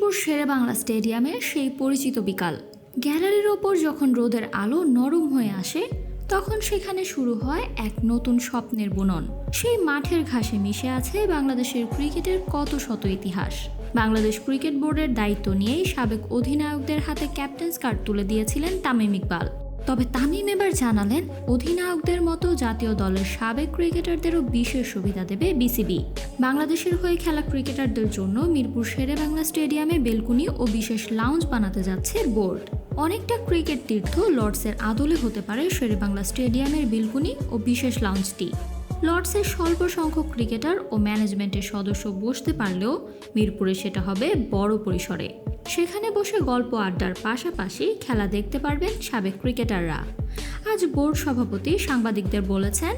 মিরপুর শেরেবাংলা স্টেডিয়ামের সেই পরিচিত বিকাল। গ্যালারির ওপর যখন রোদের আলো নরম হয়ে আসে, তখন সেখানে শুরু হয় এক নতুন স্বপ্নের বুনন। সেই মাঠের ঘাসে মিশে আছে বাংলাদেশের ক্রিকেটের কত শত ইতিহাস। বাংলাদেশ ক্রিকেট বোর্ডের দায়িত্ব নিয়েই সাবেক অধিনায়কদের হাতে ক্যাপ্টেন্স কার্ড তুলে দিয়েছিলেন তামিম ইকবাল। তবে তামিম এবার জানালেন, অধিনায়কদের মতো জাতীয় দলের সাবেক ক্রিকেটারদেরও বিশেষ সুবিধা দেবে বিসিবি। বাংলাদেশের হয়ে খেলা ক্রিকেটারদের জন্য মিরপুর শেরেবাংলা স্টেডিয়ামে বেলকুনি ও বিশেষ লাউঞ্জ বানাতে যাচ্ছে বোর্ড। অনেকটা ক্রিকেট তীর্থ লর্ডসের আদলে হতে পারে শেরেবাংলা স্টেডিয়ামের বেলকুনি ও বিশেষ লাউঞ্জটি। লর্ডসের স্বল্প সংখ্যক ক্রিকেটার ও ম্যানেজমেন্টের সদস্য বসতে পারলেও মিরপুরে সেটা হবে বড় পরিসরে। সেখানে বসে গল্প আড্ডার পাশাপাশি খেলা দেখতে পারবেন সাবেক ক্রিকেটাররা। আজ বোর্ড সভাপতি সাংবাদিকদের বলেছেন,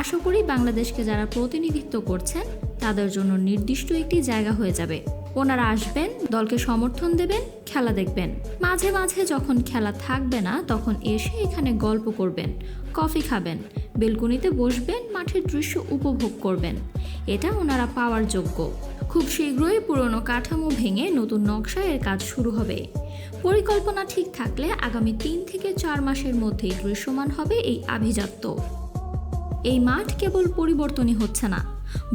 আশা করি বাংলাদেশকে যারা প্রতিনিধিত্ব করছেন তাদের জন্য নির্দিষ্ট একটি জায়গা হয়ে যাবে। ওনারা আসবেন, দলকে সমর্থন দেবেন, খেলা দেখবেন। মাঝে মাঝে যখন খেলা থাকবে না তখন এসে এখানে গল্প করবেন, কফি খাবেন, বেলকুনিতে বসবেন, মাঠের দৃশ্য উপভোগ করবেন। এটা ওনারা পাওয়ার যোগ্য। খুব শীঘ্রই পুরনো কাঠামো ভেঙে নতুন নকশায় এর কাজ শুরু হবে। পরিকল্পনা ঠিক থাকলে আগামী 3 থেকে 4 মাসের মধ্যেই দৃশ্যমান হবে এই আভিজাত্য। এই মাঠ কেবল পরিবর্তনই হচ্ছে না,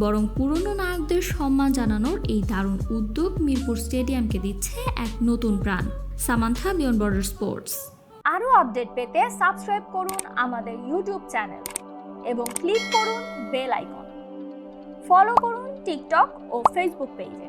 বরং পুরনো নায়কদের সম্মান জানানোর এই দারুণ উদ্যোগ মিরপুর স্টেডিয়ামকে দিচ্ছে এক নতুন প্রাণ। Samantha, beyond border sports. আরও আপডেট পেতে সাবস্ক্রাইব করুন আমাদের ইউটিউব চ্যানেল এবং ক্লিক করুন বেল আইকন। ফলো করুন টিকটক ও ফেসবুক পেজে।